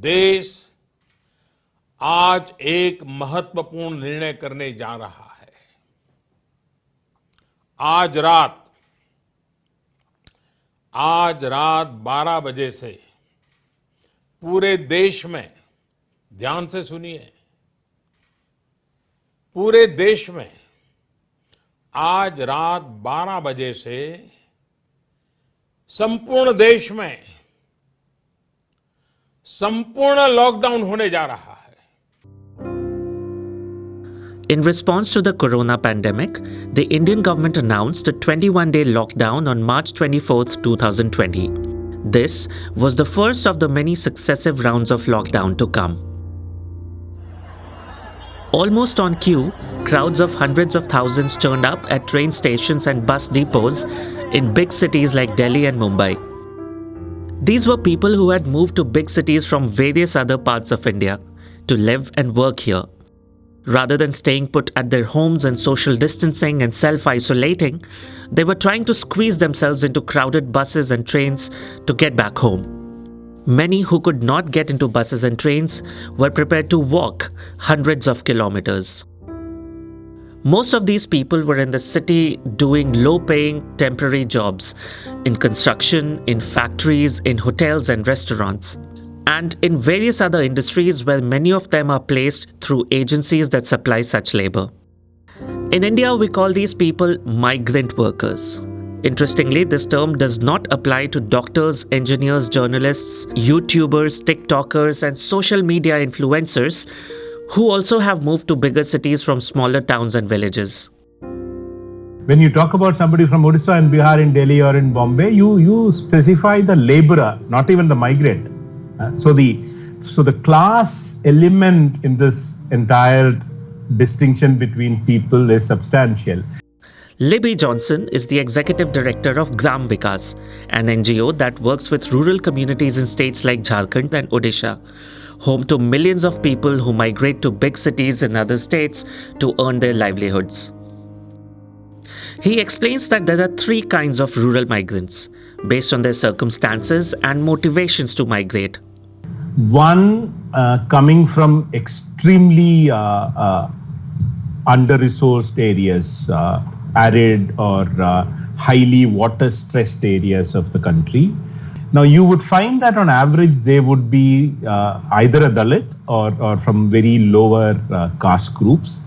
देश आज एक महत्वपूर्ण निर्णय करने जा रहा है। आज रात 12 बजे से पूरे देश में, ध्यान से सुनिए, पूरे देश में आज रात 12 बजे से संपूर्ण देश में संपूर्ण लॉकडाउन होने जा रहा है। In response to the corona pandemic, the Indian government announced a 21-day lockdown on March 24, 2020. This was the first of the many successive rounds of lockdown to come. Almost on cue, crowds of hundreds of thousands turned up at train stations and bus depots in big cities like Delhi and Mumbai. These were people who had moved to big cities from various other parts of India to live and work here. Rather than staying put at their homes and social distancing and self-isolating, they were trying to squeeze themselves into crowded buses and trains to get back home. Many who could not get into buses and trains were prepared to walk hundreds of kilometers. Most of these people were in the city doing low-paying temporary jobs in construction, in factories, in hotels and restaurants, and in various other industries where many of them are placed through agencies that supply such labor. In India, we call these people migrant workers. Interestingly, this term does not apply to doctors, engineers, journalists, YouTubers, TikTokers, and social media influencers who also have moved to bigger cities from smaller towns and villages. When you talk about somebody from Odisha and Bihar in Delhi or in Bombay, you specify the laborer, not even the migrant. So the class element in this entire distinction between people is substantial. Liby Johnson is the executive director of Vikas, an NGO that works with rural communities in states like Jharkhand and Odisha, home to millions of people who migrate to big cities in other states to earn their livelihoods. He explains that there are three kinds of rural migrants based on their circumstances and motivations to migrate. One coming from extremely under-resourced areas, arid or highly water-stressed areas of the country. Now you would find that on average they would be either a Dalit or from very lower caste groups.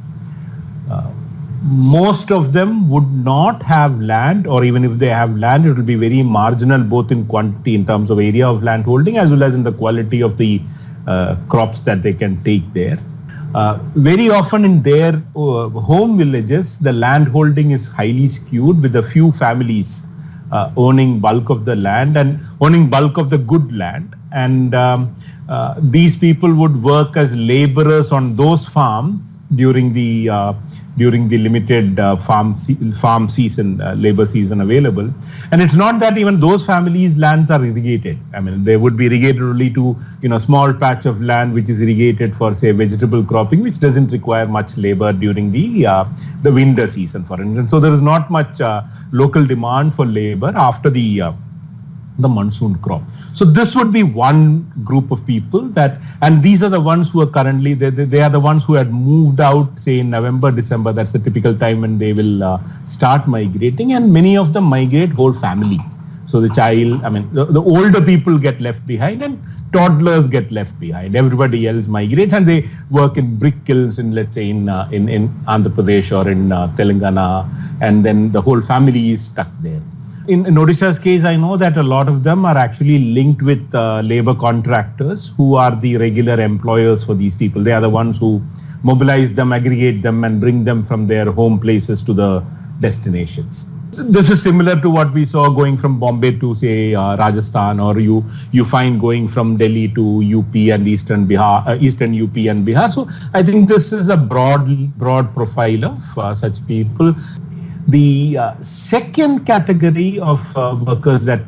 Most of them would not have land, or even if they have land, it will be very marginal both in quantity in terms of area of land holding as well as in the quality of the crops that they can take there. Very often in their home villages, the land holding is highly skewed with a few families owning bulk of the land and owning bulk of the good land. And these people would work as laborers on those farms during the limited farm season, labor season available. And it's not that even those families' lands are irrigated. I mean, they would be irrigated only to, small patch of land which is irrigated for, say, vegetable cropping, which doesn't require much labor during the winter season, for instance. So there is not much local demand for labor after the monsoon crop. So this would be one group of people and these are the ones who are currently, they are the ones who had moved out, say in November, December. That's the typical time when they will start migrating, and many of them migrate whole family. So the child, the older people get left behind and toddlers get left behind. Everybody else migrates and they work in brick kilns in, let's say, in Andhra Pradesh or in Telangana, and then the whole family is stuck there. In Odisha's case, I know that a lot of them are actually linked with labor contractors who are the regular employers for these people. They are the ones who mobilize them, aggregate them, and bring them from their home places to the destinations. This is similar to what we saw going from Bombay to, say, Rajasthan, or you find going from Delhi to UP and eastern UP and Bihar. So I think this is a broad profile of such people. The second category of workers that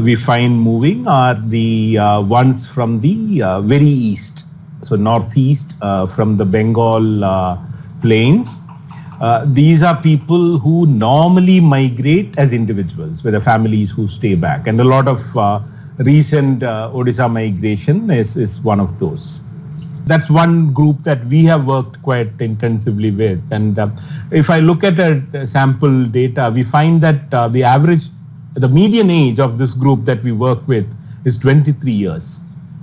we find moving are the ones from the very east, so northeast, from the Bengal plains. These are people who normally migrate as individuals with the families who stay back, and a lot of recent Odisha migration is one of those. That's one group that we have worked quite intensively with. And if I look at a sample data, we find that the median age of this group that we work with is 23 years.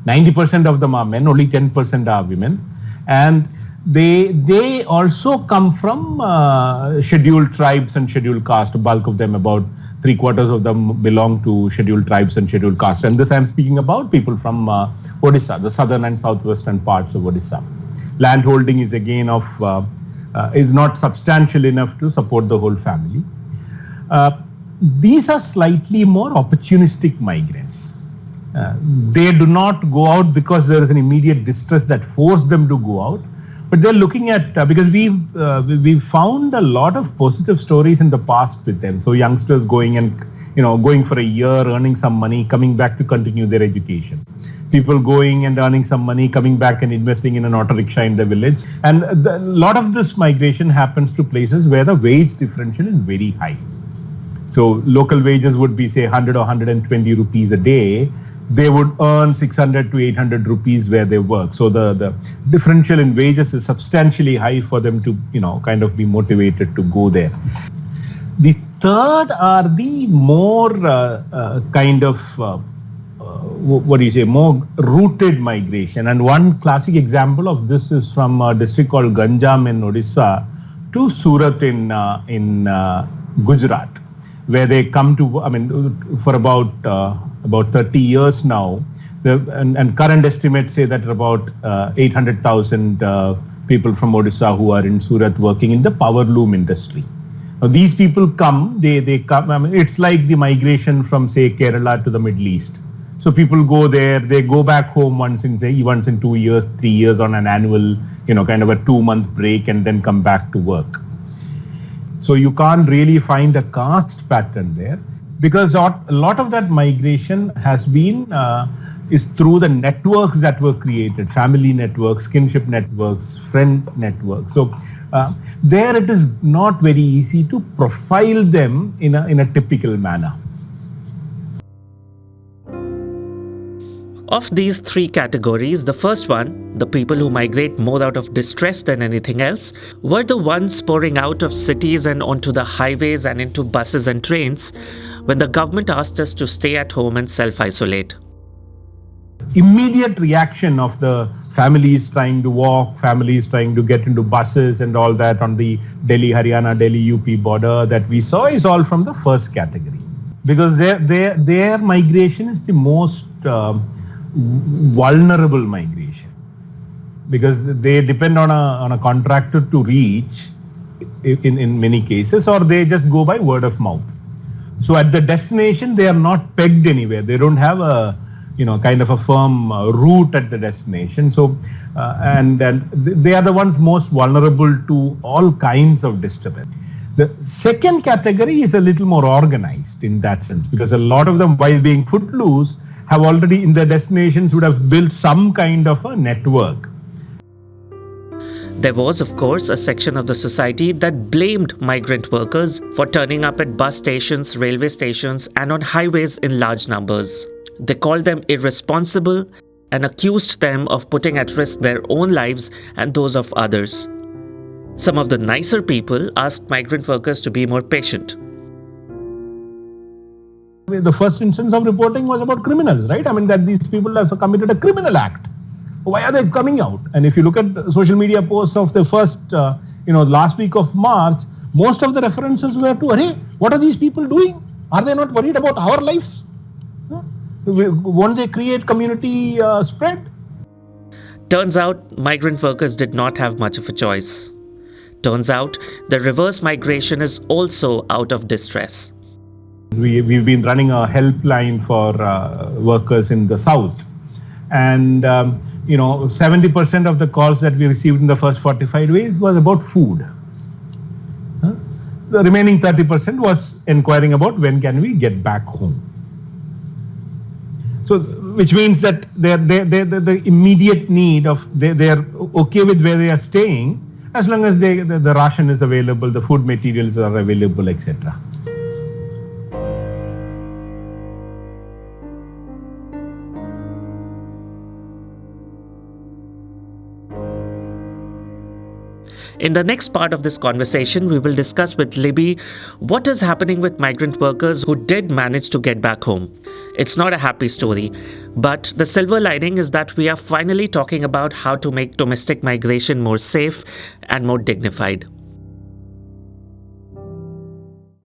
90% of them are men, only 10% are women. And they also come from scheduled tribes and scheduled caste. A bulk of them, about 3/4 of them, belong to scheduled tribes and scheduled castes. And this I'm speaking about people from Odisha, the southern and southwestern parts of Odisha. Land holding is again is not substantial enough to support the whole family. These are slightly more opportunistic migrants. They do not go out because there is an immediate distress that forced them to go out, but they're looking at because we've found a lot of positive stories in the past with them. So youngsters going for a year, earning some money, coming back to continue their education. People going and earning some money, coming back and investing in an auto rickshaw in the village. And a lot of this migration happens to places where the wage differential is very high. So local wages would be say 100 or 120 rupees a day. They would earn 600 to 800 rupees where they work. So the differential in wages is substantially high for them to, kind of be motivated to go there. The third are the more more rooted migration. And one classic example of this is from a district called Ganjam in Odisha to Surat in Gujarat, where they come to, for about 30 years now, and current estimates say that about 800,000 people from Odisha who are in Surat working in the power loom industry. Now these people come, they come, it's like the migration from say Kerala to the Middle East. So people go there, they go back home once in 2 years, 3 years on an annual, kind of a 2-month break, and then come back to work. So you can't really find a caste pattern there, because a lot of that migration has been is through the networks that were created, family networks, kinship networks, friend networks. So there it is not very easy to profile them in a typical manner. Of these three categories, the first one, the people who migrate more out of distress than anything else, were the ones pouring out of cities and onto the highways and into buses and trains when the government asked us to stay at home and self-isolate. Immediate reaction of the families trying to walk, families trying to get into buses and all that on the Delhi-Haryana, Delhi-UP border that we saw is all from the first category. Because their migration is the most vulnerable migration, because they depend on a contractor to reach in many cases, or they just go by word of mouth. So at the destination, they are not pegged anywhere. They don't have a kind of a firm route at the destination. So and they are the ones most vulnerable to all kinds of disturbance. The second category is a little more organized in that sense, because a lot of them, while being footloose, have already in their destinations would have built some kind of a network. There was, of course, a section of the society that blamed migrant workers for turning up at bus stations, railway stations, and on highways in large numbers. They called them irresponsible and accused them of putting at risk their own lives and those of others. Some of the nicer people asked migrant workers to be more patient. The first instance of reporting was about criminals, right? That these people have committed a criminal act. Why are they coming out? And if you look at social media posts of the first, last week of March, most of the references were to, hey, what are these people doing? Are they not worried about our lives? Won't they create community spread? Turns out migrant workers did not have much of a choice. Turns out the reverse migration is also out of distress. We've been running a helpline for workers in the south, and 70% of the calls that we received in the first 45 days was about food. The remaining 30% was inquiring about when can we get back home. So, which means that the immediate need of they are okay with where they are staying as long as the ration is available, the food materials are available, etc. In the next part of this conversation, we will discuss with Liby what is happening with migrant workers who did manage to get back home. It's not a happy story, but the silver lining is that we are finally talking about how to make domestic migration more safe and more dignified.